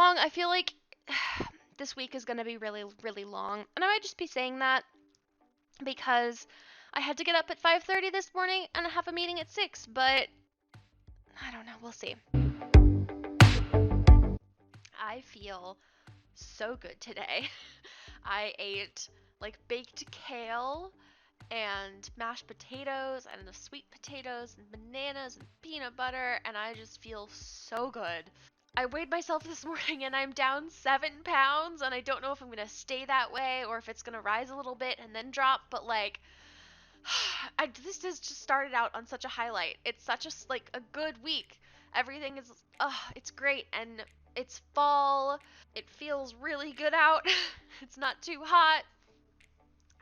long. I feel like this week is going to be really, really long. And I might just be saying that because I had to get up at 5:30 this morning and I have a meeting at 6, but I don't know. We'll see. I feel so good today. I ate like baked kale and mashed potatoes and the sweet potatoes and bananas and peanut butter, and I just feel so good. I weighed myself this morning and I'm down 7 pounds, and I don't know if I'm gonna stay that way or if it's gonna rise a little bit and then drop, but like this has just started out on such a highlight. It's such a like a good week. Everything is it's great, and it's fall. It feels really good out. It's not too hot.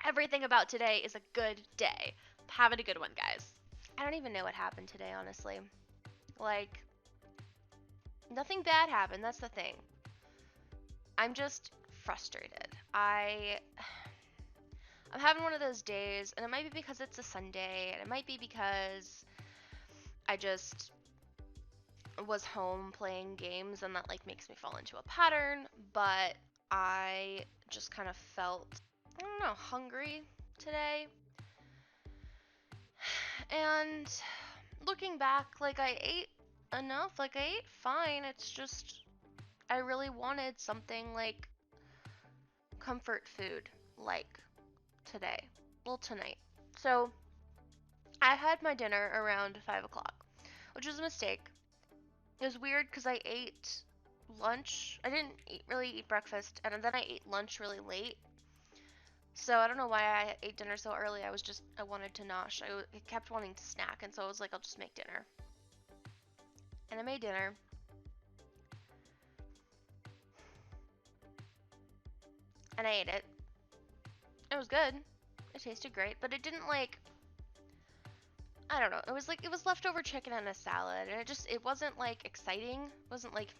Everything about today is a good day. Having a good one, guys. I don't even know what happened today, honestly. Like, nothing bad happened, that's the thing. I'm just frustrated. I'm having one of those days, and it might be because it's a Sunday, and it might be because I just was home playing games and that like makes me fall into a pattern, but I just kind of felt, I don't know, hungry today. And looking back, like I ate enough, like I ate fine. It's just I really wanted something like comfort food like today. Well, tonight. So I had my dinner around 5 o'clock, which was a mistake. It was weird because I ate lunch. I didn't really eat breakfast, and then I ate lunch really late. So I don't know why I ate dinner so early. I wanted to nosh. I kept wanting to snack, and so I was like, I'll just make dinner. And I made dinner. And I ate it. It was good. It tasted great, but it didn't like, I don't know. It was leftover chicken and a salad, and it wasn't like exciting. It wasn't like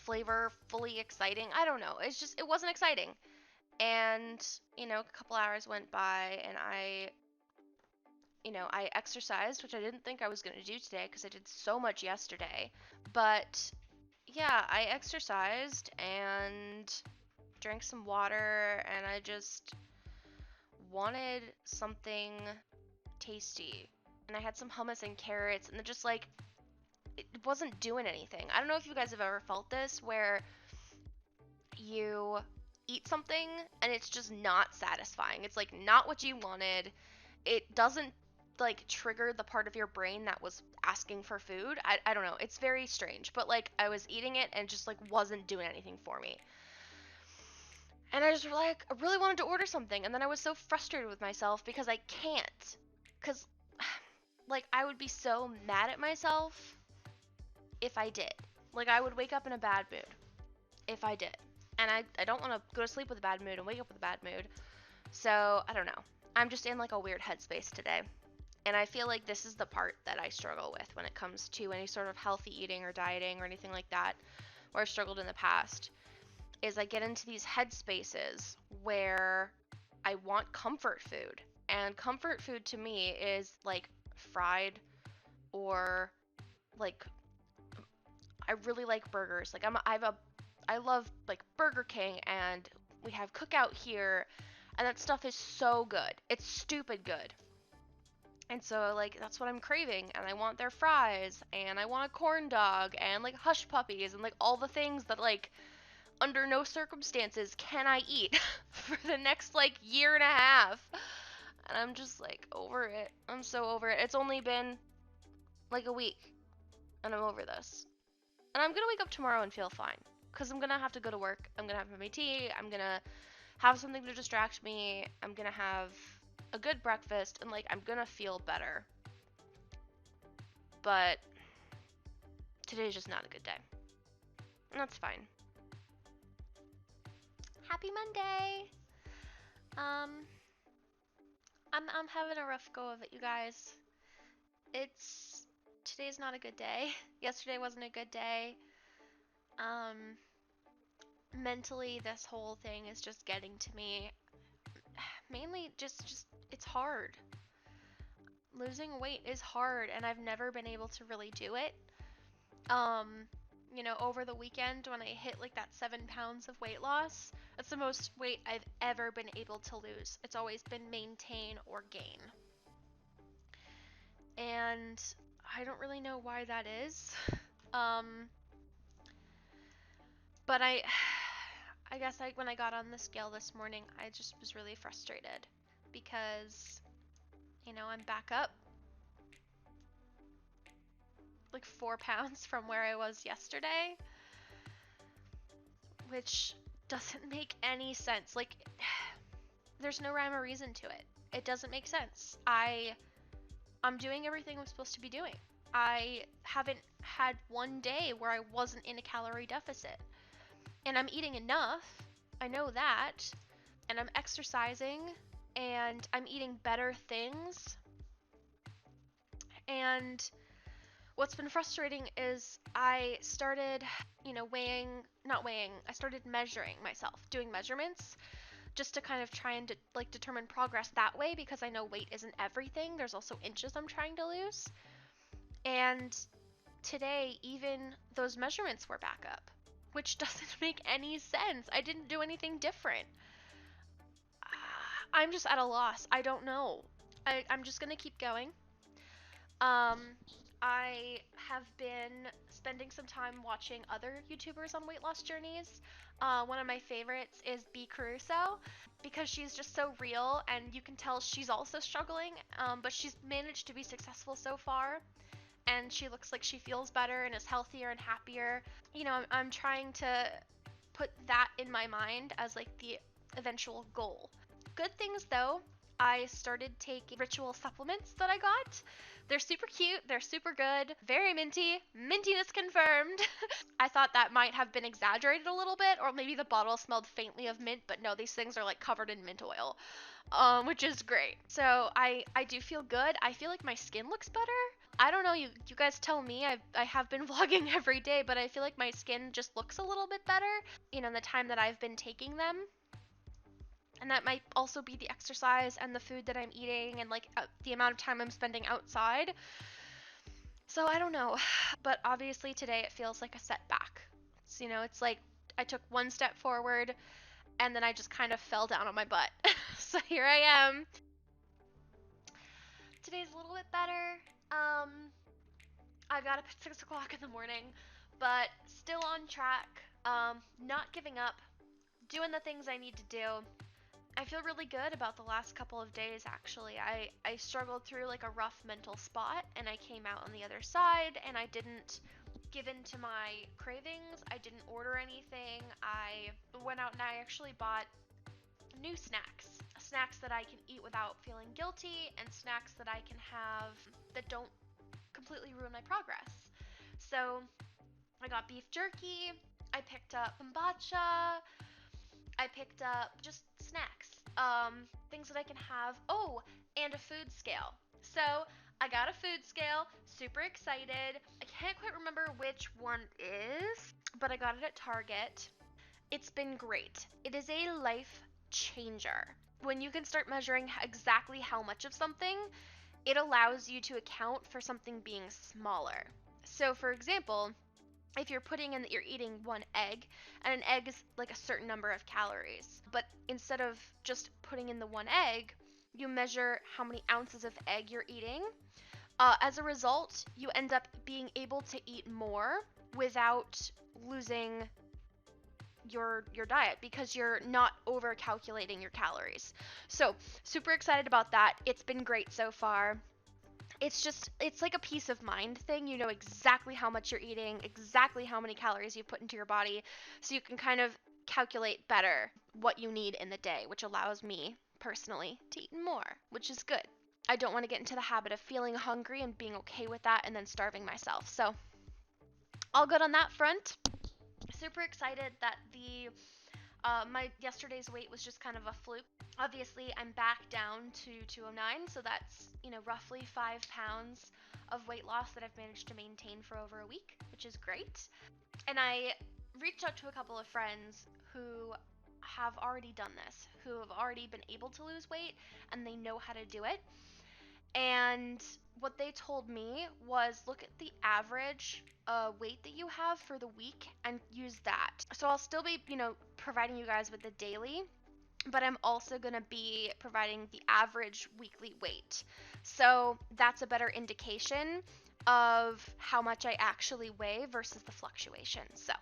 flavorfully exciting. I don't know. It wasn't exciting. And, a couple hours went by, and I exercised, which I didn't think I was going to do today because I did so much yesterday. But yeah, I exercised and drank some water, and I just wanted something tasty. And I had some hummus and carrots, and it wasn't doing anything. I don't know if you guys have ever felt this where you eat something and it's just not satisfying. It's like not what you wanted. It doesn't like trigger the part of your brain that was asking for food. I don't know. It's very strange, but like I was eating it and just like wasn't doing anything for me. And I just like I really wanted to order something, and then I was so frustrated with myself because I can't. Cuz like I would be so mad at myself if I did. Like I would wake up in a bad mood if I did. And I don't want to go to sleep with a bad mood and wake up with a bad mood. So, I don't know. I'm just in like a weird headspace today. And I feel like this is the part that I struggle with when it comes to any sort of healthy eating or dieting or anything like that, where I've struggled in the past, is I get into these headspaces where I want comfort food. And comfort food to me is like fried or like I really like burgers. Like I love like Burger King, and we have Cookout here, and that stuff is so good. It's stupid good. And so like that's what I'm craving, and I want their fries, and I want a corn dog, and like hush puppies, and like all the things that like under no circumstances can I eat for the next like year and a half. And I'm just like over it. I'm so over it. It's only been like a week, and I'm over this. And I'm gonna wake up tomorrow and feel fine. Because I'm gonna have to go to work. I'm gonna have my tea. I'm gonna have something to distract me. I'm gonna have a good breakfast. And, like, I'm gonna feel better. But today's just not a good day. And that's fine. Happy Monday! I'm having a rough go of it, you guys. Today's not a good day. Yesterday wasn't a good day. Mentally, this whole thing is just getting to me. Mainly just it's hard. Losing weight is hard, and I've never been able to really do it. over the weekend when I hit like that 7 pounds of weight loss. That's the most weight I've ever been able to lose. It's always been maintain or gain. And I don't really know why that is. But I guess when I got on the scale this morning, I just was really frustrated because, I'm back up like 4 pounds from where I was yesterday, which doesn't make any sense. Like, there's no rhyme or reason to it. It doesn't make sense. I'm doing everything I'm supposed to be doing. I haven't had one day where I wasn't in a calorie deficit. And I'm eating enough. I know that. And I'm exercising and I'm eating better things. And what's been frustrating is I started, I started measuring myself, doing measurements just to kind of try and determine progress that way, because I know weight isn't everything. There's also inches I'm trying to lose. And today, even those measurements were back up, which doesn't make any sense. I didn't do anything different. I'm just at a loss. I don't know. I'm just gonna keep going. I have been spending some time watching other YouTubers on weight loss journeys. One of my favorites is B. Caruso, because she's just so real and you can tell she's also struggling, but she's managed to be successful so far. And she looks like she feels better and is healthier and happier. I'm trying to put that in my mind as like the eventual goal. Good things though, I started taking ritual supplements that I got. They're super cute, they're super good, very minty, mintiness confirmed. I thought that might have been exaggerated a little bit, or maybe the bottle smelled faintly of mint, but no, these things are like covered in mint oil, which is great. So I do feel good. I feel like my skin looks better. I don't know, you guys tell me. I have been vlogging every day, but I feel like my skin just looks a little bit better, in the time that I've been taking them. And that might also be the exercise and the food that I'm eating and the amount of time I'm spending outside. So I don't know, but obviously today it feels like a setback. It's like I took one step forward and then I just kind of fell down on my butt. So here I am. Today's a little bit better. I got up at 6 o'clock in the morning, but still on track. Not giving up, doing the things I need to do. I feel really good about the last couple of days, actually. I struggled through like a rough mental spot, and I came out on the other side, and I didn't give in to my cravings. I didn't order anything. I went out and I actually bought new snacks that I can eat without feeling guilty, and snacks that I can have that don't completely ruin my progress. So I got beef jerky, I picked up kombucha, I picked up just snacks, things that I can have. Oh, and a food scale. So I got a food scale, super excited. I can't quite remember which one is, but I got it at Target. It's been great. It is a life changer. When you can start measuring exactly how much of something, it allows you to account for something being smaller. So for example, if you're putting in that you're eating one egg, and an egg is like a certain number of calories, but instead of just putting in the one egg, you measure how many ounces of egg you're eating. As a result, you end up being able to eat more without losing your diet, because you're not over calculating your calories. So super excited about that. It's been great so far. It's like a peace of mind thing. You know exactly how much you're eating, exactly how many calories you put into your body, so you can kind of calculate better what you need in the day, which allows me personally to eat more, which is good. I don't want to get into the habit of feeling hungry and being okay with that and then starving myself. So all good on that front. Super excited that my yesterday's weight was just kind of a fluke. Obviously, I'm back down to 209, so that's, roughly 5 pounds of weight loss that I've managed to maintain for over a week, which is great. And I reached out to a couple of friends who have already done this, who have already been able to lose weight, and they know how to do it. And what they told me was, look at the average weight that you have for the week and use that. So I'll still be, providing you guys with the daily, but I'm also going to be providing the average weekly weight. So that's a better indication of how much I actually weigh versus the fluctuation. So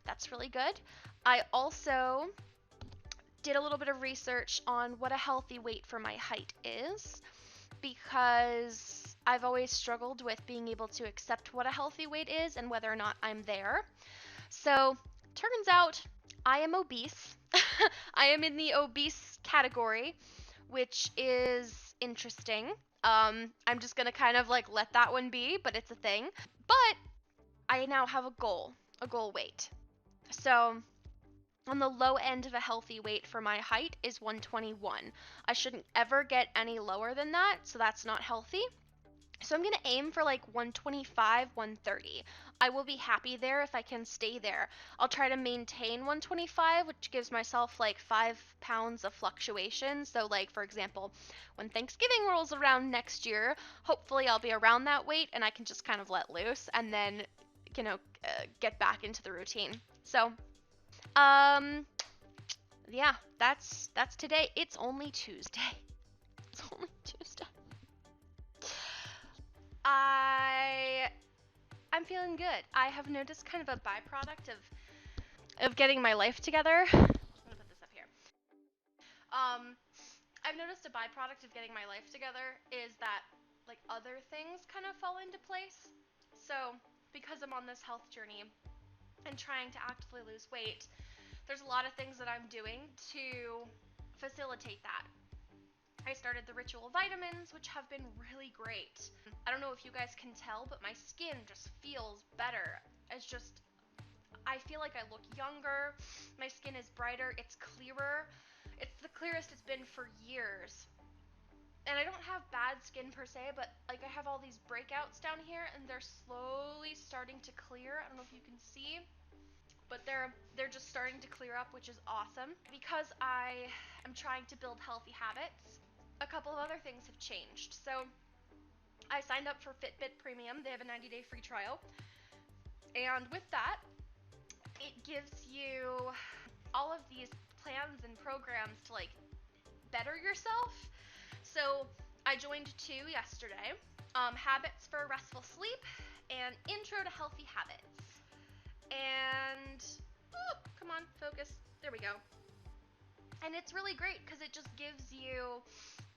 that's really good. I also did a little bit of research on what a healthy weight for my height is, because I've always struggled with being able to accept what a healthy weight is and whether or not I'm there. So, turns out I am obese. I am in the obese category, which is interesting. I'm just gonna kind of like let that one be, but it's a thing. But I now have a goal weight. So, on the low end of a healthy weight for my height is 121. I shouldn't ever get any lower than that, so that's not healthy. So I'm going to aim for like 125, 130. I will be happy there if I can stay there. I'll try to maintain 125, which gives myself like 5 pounds of fluctuation. So like, for example, when Thanksgiving rolls around next year, hopefully I'll be around that weight and I can just kind of let loose and then, get back into the routine. So, yeah, that's today. It's only Tuesday. It's only Tuesday. I'm feeling good. I have noticed kind of a byproduct of getting my life together. I'm gonna put this up here. I've noticed a byproduct of getting my life together is that like other things kind of fall into place. So because I'm on this health journey and trying to actively lose weight, there's a lot of things that I'm doing to facilitate that. I started the ritual vitamins, which have been really great. I don't know if you guys can tell, but my skin just feels better. I feel like I look younger. My skin is brighter. It's clearer. It's the clearest it's been for years. And I don't have bad skin per se, but like I have all these breakouts down here and they're slowly starting to clear. I don't know if you can see, but they're just starting to clear up, which is awesome. Because I am trying to build healthy habits, a couple of other things have changed. So I signed up for Fitbit Premium. They have a 90-day free trial. And with that, it gives you all of these plans and programs to like better yourself. So I joined 2 yesterday. Habits for Restful Sleep and Intro to Healthy Habits. And, come on, focus. There we go. And it's really great because it just gives you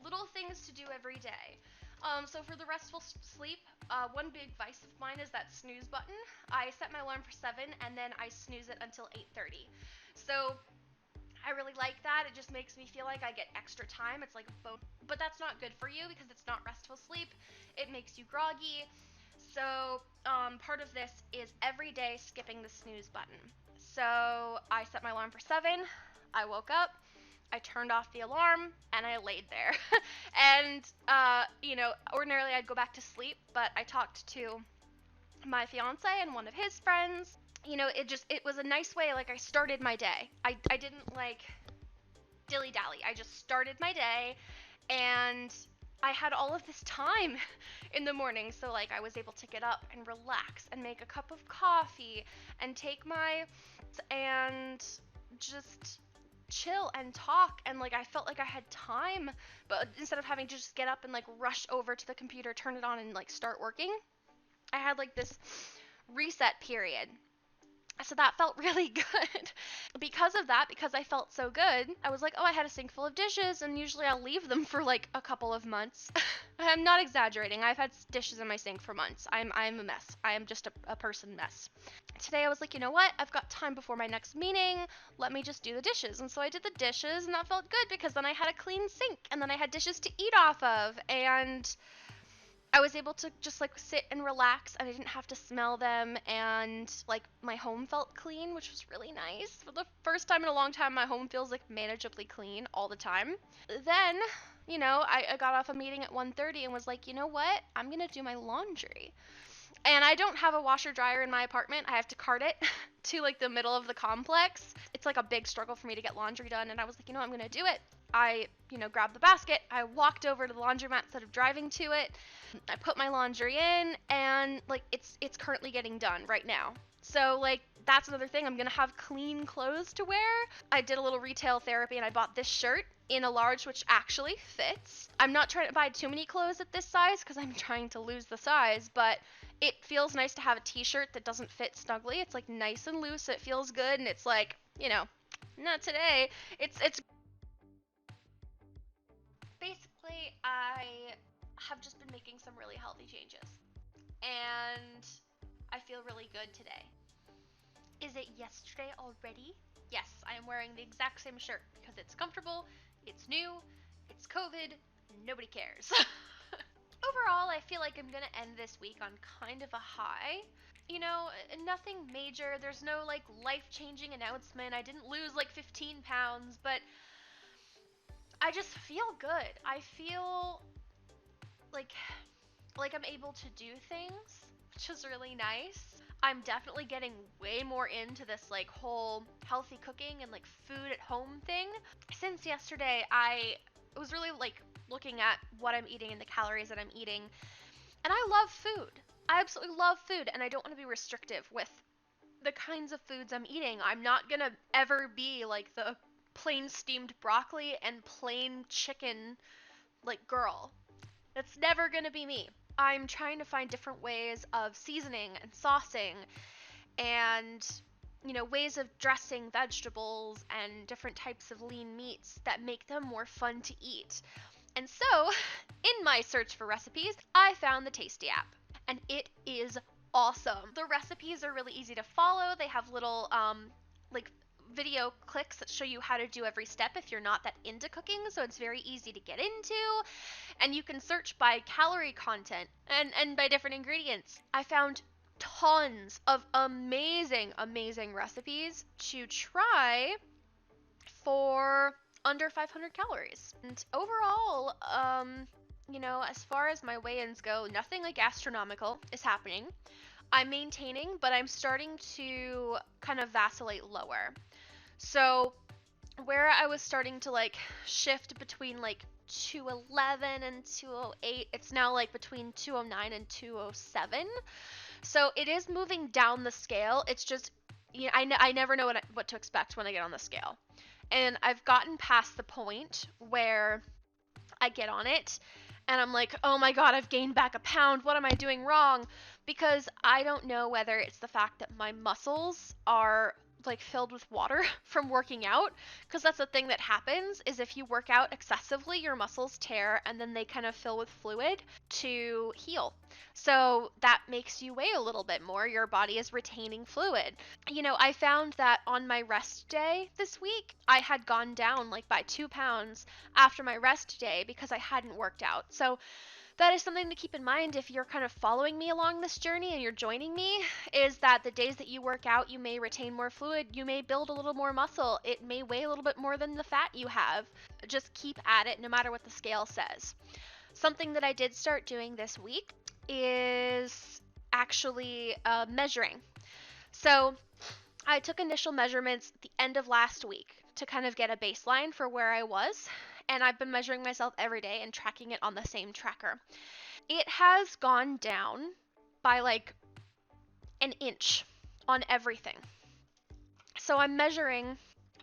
little things to do every day. So for the Restful Sleep, one big vice of mine is that snooze button. I set my alarm for 7 and then I snooze it until 8:30. So I really like that. It just makes me feel like I get extra time. It's like a bonus. But that's not good for you because it's not restful sleep. It makes you groggy. So part of this is every day skipping the snooze button. So I set my alarm for 7. I woke up. I turned off the alarm and I laid there. And, ordinarily I'd go back to sleep, but I talked to my fiance and one of his friends. It was a nice way, like I started my day. I didn't like dilly-dally. I just started my day and I had all of this time in the morning. So like I was able to get up and relax and make a cup of coffee and and just chill and talk, and like I felt like I had time, but instead of having to just get up and like rush over to the computer, turn it on and like start working, I had like this reset period. So that felt really good. Because of that, because I felt so good, I was like, oh, I had a sink full of dishes, and usually I'll leave them for like a couple of months. I'm not exaggerating. I've had dishes in my sink for months. I'm a mess. I am just a person mess. Today I was like, you know what? I've got time before my next meeting. Let me just do the dishes. And so I did the dishes, and that felt good because then I had a clean sink, and then I had dishes to eat off of, and I was able to just like sit and relax, and I didn't have to smell them, and like my home felt clean, which was really nice. For the first time in a long time, my home feels like manageably clean all the time. Then, I got off a meeting at 1:30 and was like, you know what? I'm gonna do my laundry. And I don't have a washer dryer in my apartment. I have to cart it to like the middle of the complex. It's like a big struggle for me to get laundry done, and I was like, I'm gonna do it. I, grabbed the basket, I walked over to the laundromat instead of driving to it. I put my laundry in, and like it's currently getting done right now. So like that's another thing. I'm gonna have clean clothes to wear. I did a little retail therapy and I bought this shirt in a large, which actually fits. I'm not trying to buy too many clothes at this size because I'm trying to lose the size, but it feels nice to have a t-shirt that doesn't fit snugly. It's like nice and loose, it feels good, and it's like, not today. It's basically I have just been making some really healthy changes. And I feel really good today. Is it yesterday already? Yes, I am wearing the exact same shirt because it's comfortable, it's new, it's COVID, nobody cares. Overall, I feel like I'm gonna end this week on kind of a high. Nothing major. There's no like life-changing announcement. I didn't lose like 15 pounds, but I just feel good. I feel like I'm able to do things, which is really nice. I'm definitely getting way more into this like whole healthy cooking and like food at home thing. Since yesterday, I was really like looking at what I'm eating and the calories that I'm eating. And I love food. I absolutely love food, and I don't want to be restrictive with the kinds of foods I'm eating. I'm not gonna ever be like the plain steamed broccoli and plain chicken like girl. That's never gonna be me. I'm trying to find different ways of seasoning and saucing and ways of dressing vegetables and different types of lean meats that make them more fun to eat. And so, in my search for recipes, I found the Tasty app, and it is awesome. The recipes are really easy to follow. They have little like video clicks that show you how to do every step if you're not that into cooking, so it's very easy to get into. And you can search by calorie content and by different ingredients. I found tons of amazing recipes to try for under 500 calories. And overall, as far as my weigh-ins go, nothing like astronomical is happening. I'm maintaining, but I'm starting to kind of vacillate lower. So where I was starting to like shift between like 211 and 208, it's now like between 209 and 207. So it is moving down the scale. It's just, I never know what to expect when I get on the scale. And I've gotten past the point where I get on it and I'm like, oh my god, I've gained back a pound. What am I doing wrong? Because I don't know whether it's the fact that my muscles are like filled with water from working out, because that's the thing that happens is if you work out excessively, your muscles tear and then they kind of fill with fluid to heal. So that makes you weigh a little bit more. Your body is retaining fluid. I found that on my rest day this week, I had gone down like by 2 pounds after my rest day because I hadn't worked out. So that is something to keep in mind if you're kind of following me along this journey and you're joining me, is that the days that you work out, you may retain more fluid, you may build a little more muscle, it may weigh a little bit more than the fat you have. Just keep at it no matter what the scale says. Something that I did start doing this week is actually measuring. So I took initial measurements at the end of last week to kind of get a baseline for where I was, and I've been measuring myself every day and tracking it on the same tracker. It has gone down by like an inch on everything. So I'm measuring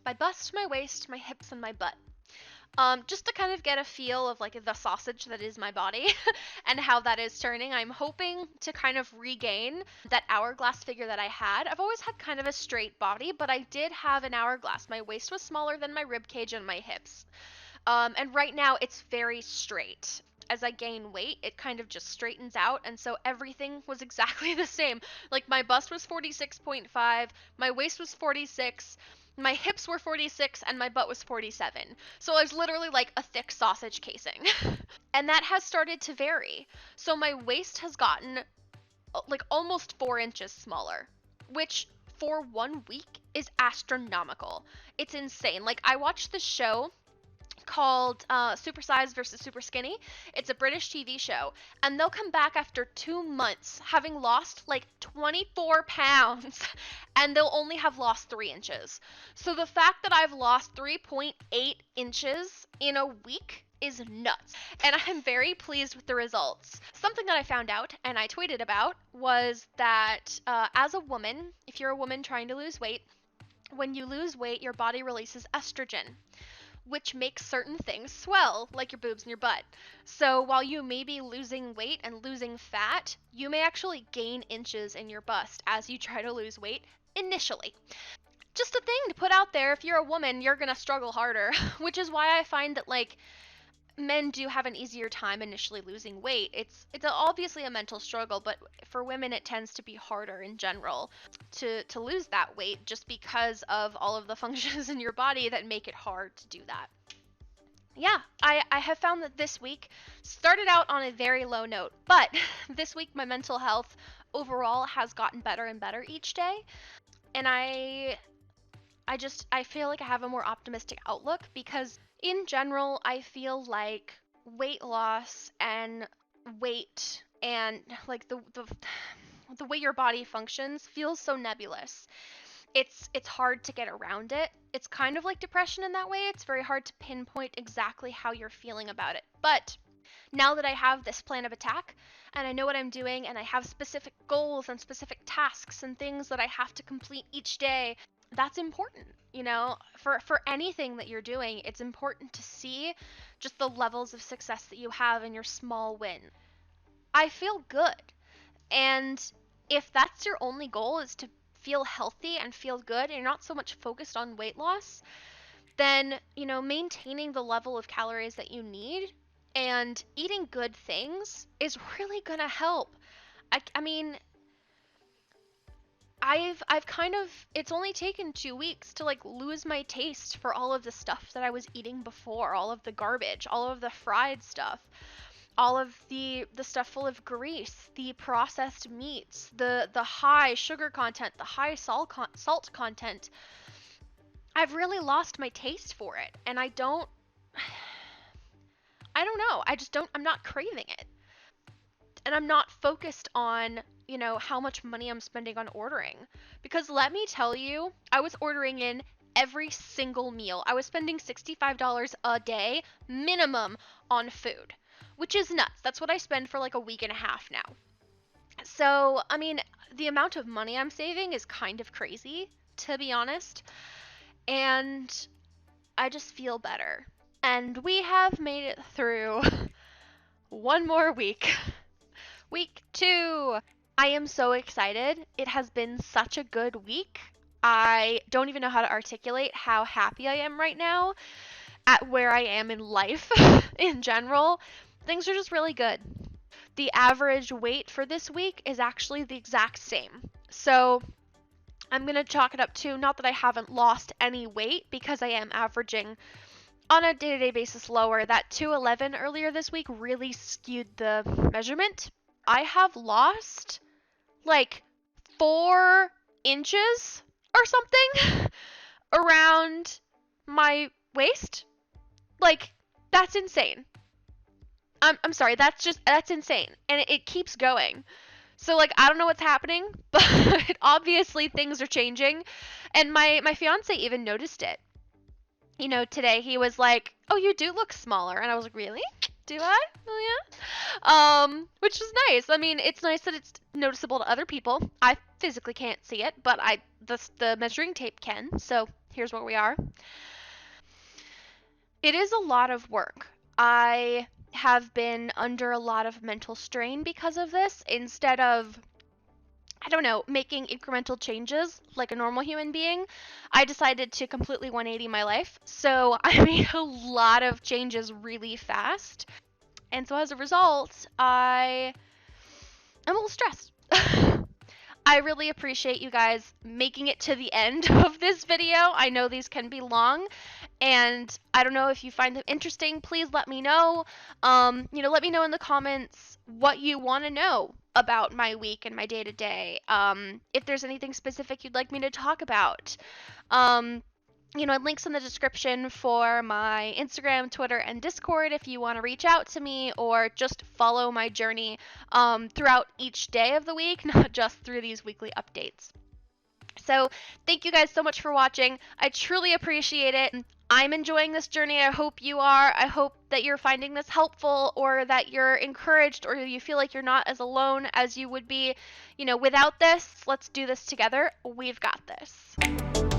my bust, my waist, my hips, and my butt. Just to kind of get a feel of like the sausage that is my body and how that is turning. I'm hoping to kind of regain that hourglass figure that I had. I've always had kind of a straight body, but I did have an hourglass. My waist was smaller than my rib cage and my hips. And right now it's very straight. As I gain weight, it kind of just straightens out, and so everything was exactly the same. Like my bust was 46.5, my waist was 46, my hips were 46, and my butt was 47. So I was literally like a thick sausage casing. And that has started to vary. So my waist has gotten like almost 4 inches smaller, which for 1 week is astronomical. It's insane. Like I watched the show called Super Size versus Super Skinny. It's a British TV show, and they'll come back after 2 months having lost like 24 pounds, and they'll only have lost 3 inches. So the fact that I've lost 3.8 inches in a week is nuts, and I'm very pleased with the results. Something that I found out and I tweeted about was that as a woman, if you're a woman trying to lose weight, when you lose weight, your body releases estrogen, which makes certain things swell, like your boobs and your butt. So while you may be losing weight and losing fat, you may actually gain inches in your bust as you try to lose weight initially. Just a thing to put out there. If you're a woman, you're gonna struggle harder, which is why I find that like men do have an easier time initially losing weight. It's obviously a mental struggle, but for women it tends to be harder in general to lose that weight just because of all of the functions in your body that make it hard to do that. Yeah, I have found that this week started out on a very low note, but this week my mental health overall has gotten better and better each day, and I feel like I have a more optimistic outlook because in general I feel like weight loss and weight and like the way your body functions feels so nebulous. It's hard to get around it. It's kind of like depression in that way. It's very hard to pinpoint exactly how you're feeling about it. But now that I have this plan of attack and I know what I'm doing and I have specific goals and specific tasks and things that I have to complete each day, that's important. You know, for anything that you're doing, it's important to see just the levels of success that you have in your small win. I feel good. And if that's your only goal is to feel healthy and feel good and you're not so much focused on weight loss, then, you know, maintaining the level of calories that you need and eating good things is really gonna help. I mean, I've kind of it's only taken 2 weeks to like lose my taste for all of the stuff that I was eating before, all of the garbage, all of the fried stuff, all of the stuff full of grease, the processed meats, the high sugar content, the high salt content. I've really lost my taste for it, and I don't know. I'm not craving it. And I'm not focused on, you know, how much money I'm spending on ordering. Because let me tell you, I was ordering in every single meal. I was spending $65 a day minimum on food, which is nuts. That's what I spend for like a week and a half now. So, I mean, the amount of money I'm saving is kind of crazy, to be honest. And I just feel better. And we have made it through one more week. Week 2. I am so excited. It has been such a good week. I don't even know how to articulate how happy I am right now at where I am in life in general. Things are just really good. The average weight for this week is actually the exact same. So I'm going to chalk it up to not that I haven't lost any weight because I am averaging on a day-to-day basis lower. That 211 earlier this week really skewed the measurement. I have lost like 4 inches or something around my waist. Like, that's insane. I'm sorry, that's insane. And it keeps going. So like I don't know what's happening, but obviously things are changing. And my fiance even noticed it. You know, today he was like, "Oh, you do look smaller." And I was like, "Really? Do I? Oh yeah." Which was nice. I mean, it's nice that it's noticeable to other people. I physically can't see it, but the measuring tape can. So, here's where we are. It is a lot of work. I have been under a lot of mental strain because of this instead of I don't know, making incremental changes like a normal human being. I decided to completely 180 my life. So I made a lot of changes really fast. And so as a result, I'm a little stressed. I really appreciate you guys making it to the end of this video. I know these can be long, and I don't know if you find them interesting. Please let me know. Let me know in the comments what you want to know about my week and my day to day. If there's anything specific you'd like me to talk about. links in the description for my Instagram, Twitter, and Discord if you want to reach out to me or just follow my journey throughout each day of the week, not just through these weekly updates. So thank you guys so much for watching. I truly appreciate it. I'm enjoying this journey. I hope you are. I hope that you're finding this helpful or that you're encouraged or you feel like you're not as alone as you would be, without this. Let's do this together. We've got this.